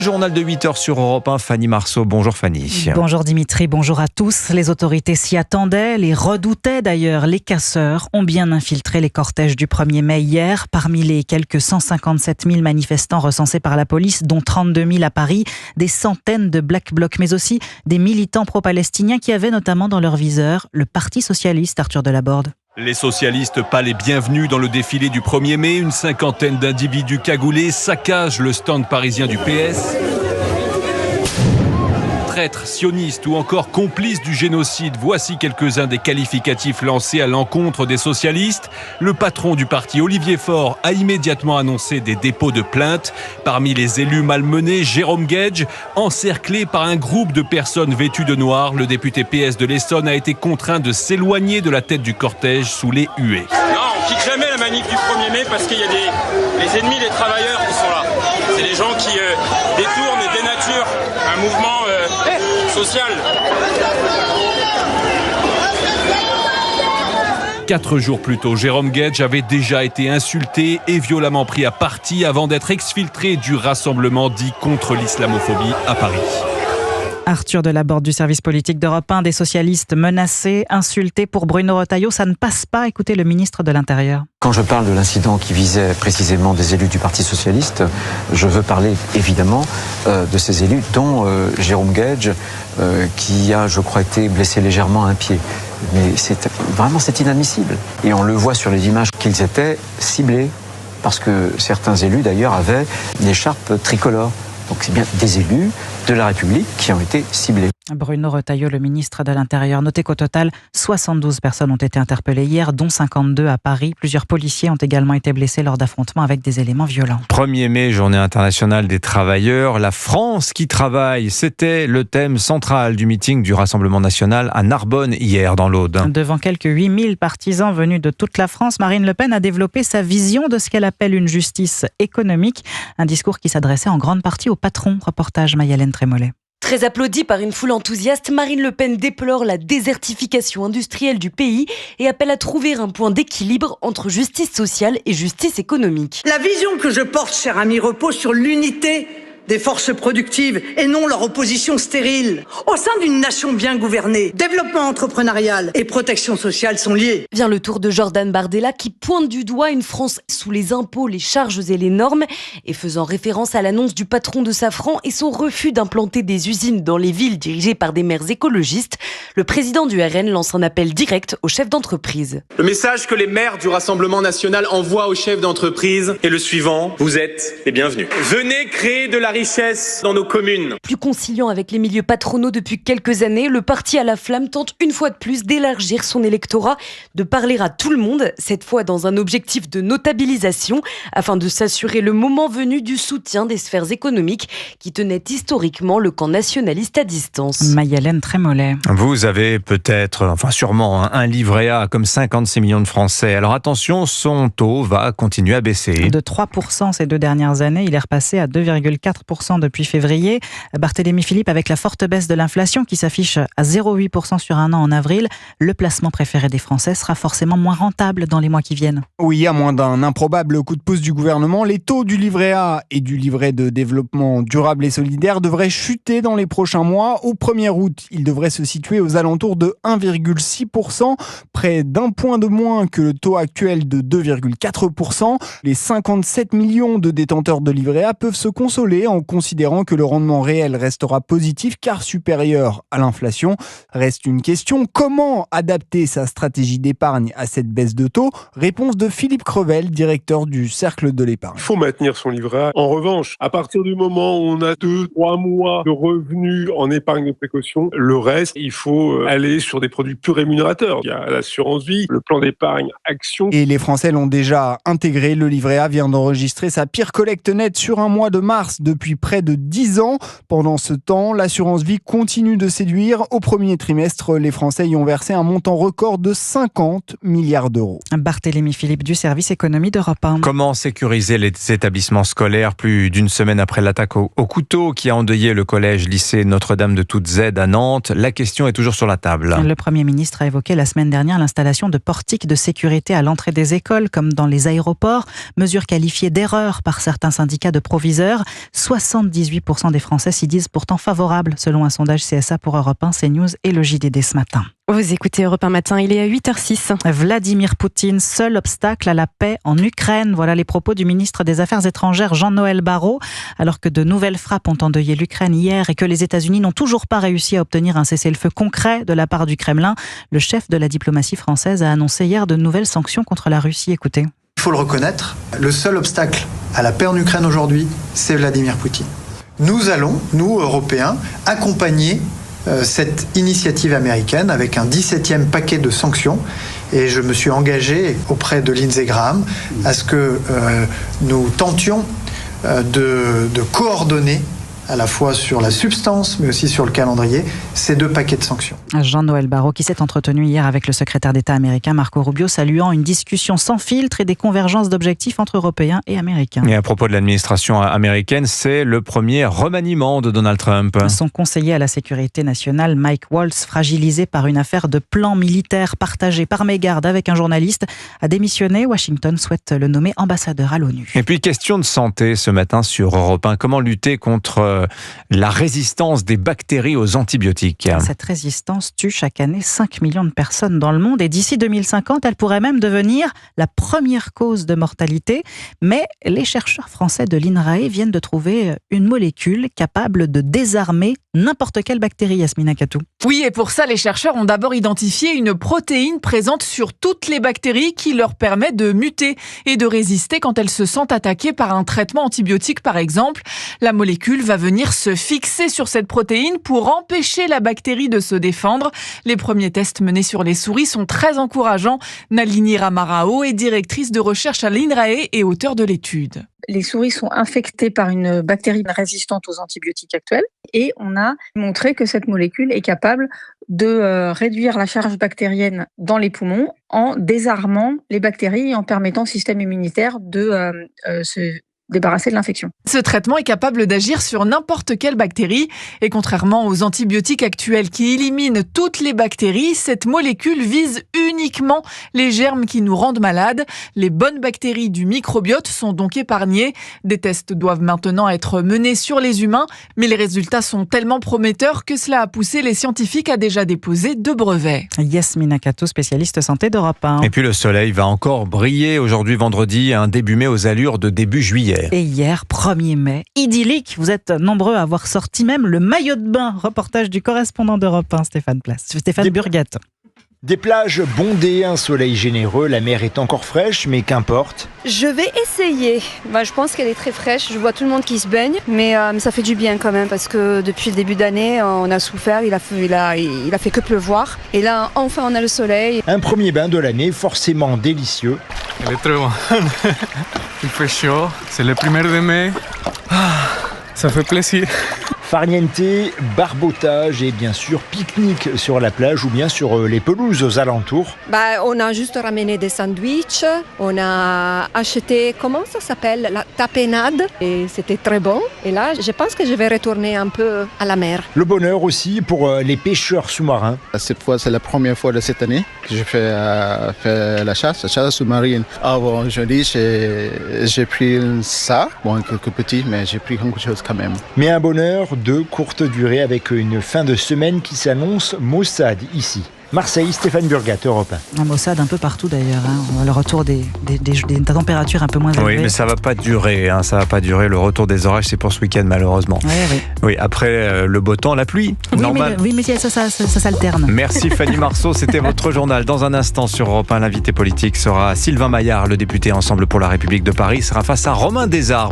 Journal de 8h sur Europe 1, Fanny Marceau. Bonjour Fanny. Bonjour Dimitri, bonjour à tous. Les autorités s'y attendaient, les redoutaient d'ailleurs. Les casseurs ont bien infiltré les cortèges du 1er mai hier. Parmi les quelques 157 000 manifestants recensés par la police, dont 32 000 à Paris, des centaines de Black Blocs, mais aussi des militants pro-palestiniens qui avaient notamment dans leur viseur le Parti socialiste, Arthur Delaborde. Les socialistes pas les bienvenus dans le défilé du 1er mai. Une cinquantaine d'individus cagoulés saccagent le stand parisien du PS. Traîtres, sionistes ou encore complices du génocide, voici quelques-uns des qualificatifs lancés à l'encontre des socialistes. Le patron du parti, Olivier Faure, a immédiatement annoncé des dépôts de plaintes. Parmi les élus malmenés, Jérôme Guedj, encerclé par un groupe de personnes vêtues de noir, le député PS de l'Essonne a été contraint de s'éloigner de la tête du cortège sous les huées. Non, on quitte jamais la manif du 1er mai parce qu'il y a les ennemis des travailleurs qui sont là. C'est les gens qui détournent et dénaturent un mouvement social. 4 jours plus tôt, Jérôme Guedj avait déjà été insulté et violemment pris à partie avant d'être exfiltré du rassemblement dit contre l'islamophobie à Paris. Arthur Delaborde du service politique d'Europe 1, des socialistes menacés, insultés pour Bruno Retailleau. Ça ne passe pas. Écoutez le ministre de l'Intérieur. Quand je parle de l'incident qui visait précisément des élus du Parti socialiste, je veux parler évidemment de ces élus, dont Jérôme Guedj, qui a, je crois, été blessé légèrement à un pied. Mais c'est inadmissible. Et on le voit sur les images qu'ils étaient ciblés, parce que certains élus d'ailleurs avaient une écharpe tricolore. Donc c'est bien des élus de la République qui ont été ciblés. Bruno Retailleau, le ministre de l'Intérieur. Notez qu'au total, 72 personnes ont été interpellées hier, dont 52 à Paris. Plusieurs policiers ont également été blessés lors d'affrontements avec des éléments violents. 1er mai, journée internationale des travailleurs. La France qui travaille, c'était le thème central du meeting du Rassemblement national à Narbonne hier dans l'Aude. Devant quelques 8000 partisans venus de toute la France, Marine Le Pen a développé sa vision de ce qu'elle appelle une justice économique. Un discours qui s'adressait en grande partie aux patrons. Reportage Mayalène Trémollet. Très applaudie par une foule enthousiaste, Marine Le Pen déplore la désertification industrielle du pays et appelle à trouver un point d'équilibre entre justice sociale et justice économique. La vision que je porte, cher ami, repose sur l'unité des forces productives et non leur opposition stérile. Au sein d'une nation bien gouvernée, développement entrepreneurial et protection sociale sont liés. Vient le tour de Jordan Bardella qui pointe du doigt une France sous les impôts, les charges et les normes et faisant référence à l'annonce du patron de Safran et son refus d'implanter des usines dans les villes dirigées par des maires écologistes. Le président du RN lance un appel direct aux chefs d'entreprise. Le message que les maires du Rassemblement national envoient aux chefs d'entreprise est le suivant. Vous êtes les bienvenus. Venez créer de la richesse dans nos communes. Plus conciliant avec les milieux patronaux depuis quelques années, le parti à la flamme tente une fois de plus d'élargir son électorat, de parler à tout le monde, cette fois dans un objectif de notabilisation, afin de s'assurer le moment venu du soutien des sphères économiques qui tenaient historiquement le camp nationaliste à distance. Mayalène Trémollet. Vous avez peut-être, sûrement, un livret A comme 56 millions de Français. Alors attention, son taux va continuer à baisser. De 3% ces 2 dernières années, il est repassé à 2,4% depuis février. Barthélémy Philippe, avec la forte baisse de l'inflation qui s'affiche à 0,8% sur un an en avril, le placement préféré des Français sera forcément moins rentable dans les mois qui viennent. Oui, à moins d'un improbable coup de pouce du gouvernement, les taux du livret A et du livret de développement durable et solidaire devraient chuter dans les prochains mois. Au 1er août, ils devraient se situer aux alentours de 1,6%, près d'1 point de moins que le taux actuel de 2,4%. Les 57 millions de détenteurs de livret A peuvent se consoler en considérant que le rendement réel restera positif car supérieur à l'inflation. Reste une question, comment adapter sa stratégie d'épargne à cette baisse de taux? Réponse de Philippe Crevel, directeur du Cercle de l'épargne. Il faut maintenir son livret A. En revanche, à partir du moment où on a 2-3 mois de revenus en épargne de précaution, le reste, il faut aller sur des produits plus rémunérateurs. Il y a l'assurance vie, le plan d'épargne action. Et les Français l'ont déjà intégré. Le livret A vient d'enregistrer sa pire collecte nette sur un mois de mars depuis près de 10 ans. Pendant ce temps, l'assurance vie continue de séduire. Au premier trimestre, les Français y ont versé un montant record de 50 milliards d'euros. Barthélémy Philippe du service économie d'Europe 1. Comment sécuriser les établissements scolaires plus d'une semaine après l'attaque au couteau qui a endeuillé le collège-lycée Notre-Dame de Toutes Aides à Nantes? La question est toujours sur la table. Le Premier ministre a évoqué la semaine dernière l'installation de portiques de sécurité à l'entrée des écoles, comme dans les aéroports, mesure qualifiée d'erreur par certains syndicats de proviseurs. 78% des Français s'y disent pourtant favorables, selon un sondage CSA pour Europe 1, CNews et le JDD ce matin. Vous écoutez Europe 1 matin, il est à 8h06. Vladimir Poutine, seul obstacle à la paix en Ukraine. Voilà les propos du ministre des Affaires étrangères Jean-Noël Barrot. Alors que de nouvelles frappes ont endeuillé l'Ukraine hier et que les États-Unis n'ont toujours pas réussi à obtenir un cessez-le-feu concret de la part du Kremlin, le chef de la diplomatie française a annoncé hier de nouvelles sanctions contre la Russie. Écoutez. Il faut le reconnaître, le seul obstacle à la paix en Ukraine aujourd'hui, c'est Vladimir Poutine. Nous allons, nous, Européens, accompagner cette initiative américaine avec un 17e paquet de sanctions. Et je me suis engagé auprès de Lindsey Graham à ce que nous tentions de coordonner à la fois sur la substance, mais aussi sur le calendrier, ces 2 paquets de sanctions. Jean-Noël Barrot qui s'est entretenu hier avec le secrétaire d'État américain Marco Rubio, saluant une discussion sans filtre et des convergences d'objectifs entre Européens et Américains. Et à propos de l'administration américaine, c'est le premier remaniement de Donald Trump. Son conseiller à la sécurité nationale, Mike Waltz, fragilisé par une affaire de plan militaire partagé par mégarde avec un journaliste, a démissionné. Washington souhaite le nommer ambassadeur à l'ONU. Et puis, question de santé ce matin sur Europe 1. Comment lutter contre la résistance des bactéries aux antibiotiques? Cette résistance tue chaque année 5 millions de personnes dans le monde et d'ici 2050, elle pourrait même devenir la première cause de mortalité. Mais les chercheurs français de l'INRAE viennent de trouver une molécule capable de désarmer n'importe quelle bactérie, Yasmina Katou. Oui, et pour ça, les chercheurs ont d'abord identifié une protéine présente sur toutes les bactéries qui leur permet de muter et de résister quand elles se sentent attaquées par un traitement antibiotique, par exemple. La molécule va venir se fixer sur cette protéine pour empêcher la bactérie de se défendre. Les premiers tests menés sur les souris sont très encourageants. Nalini Ramarao est directrice de recherche à l'INRAE et auteure de l'étude. Les souris sont infectées par une bactérie résistante aux antibiotiques actuels et on a montré que cette molécule est capable de réduire la charge bactérienne dans les poumons en désarmant les bactéries et en permettant au système immunitaire de se débarrasser de l'infection. Ce traitement est capable d'agir sur n'importe quelle bactérie et contrairement aux antibiotiques actuels qui éliminent toutes les bactéries, cette molécule vise uniquement les germes qui nous rendent malades. Les bonnes bactéries du microbiote sont donc épargnées. Des tests doivent maintenant être menés sur les humains, mais les résultats sont tellement prometteurs que cela a poussé les scientifiques à déjà déposer 2 brevets. Yasmina Katou, spécialiste santé d'Europe 1. Et puis le soleil va encore briller aujourd'hui vendredi, un début mai aux allures de début juillet. Et hier, 1er mai, idyllique, vous êtes nombreux à avoir sorti même le maillot de bain. Reportage du correspondant d'Europe 1, Stéphane Burgat. Des plages bondées, un soleil généreux, la mer est encore fraîche, mais qu'importe. Je vais essayer. Je pense qu'elle est très fraîche, je vois tout le monde qui se baigne, mais ça fait du bien quand même, parce que depuis le début d'année, on a souffert, il a fait que pleuvoir, et là, enfin, on a le soleil. Un premier bain de l'année, forcément délicieux. Elle est très bonne. Il fait chaud, c'est le 1er de mai. Ça fait plaisir. Farniente, barbotage et bien sûr pique-nique sur la plage ou bien sur les pelouses aux alentours. On a juste ramené des sandwichs, on a acheté, comment ça s'appelle, la tapenade, et c'était très bon. Et là, je pense que je vais retourner un peu à la mer. Le bonheur aussi pour les pêcheurs sous-marins. Cette fois, c'est la première fois de cette année que je fais la chasse sous-marine. Bon, je dis, j'ai pris ça, quelques petits, mais j'ai pris quelque chose quand même. Mais un bonheur de courte durée avec une fin de semaine qui s'annonce maussade ici. Marseille, Stéphane Burgat, Europe 1. Un maussade un peu partout d'ailleurs. Le retour des températures un peu moins élevées. Oui, mais ça va pas durer. Ça va pas durer. Le retour des orages, c'est pour ce week-end malheureusement. Oui, après le beau temps, la pluie. Normal. Mais ça s'alterne. Merci Fanny Marceau. C'était votre journal. Dans un instant sur Europe 1, l'invité politique sera Sylvain Maillard, le député Ensemble pour la République de Paris, sera face à Romain Desarts.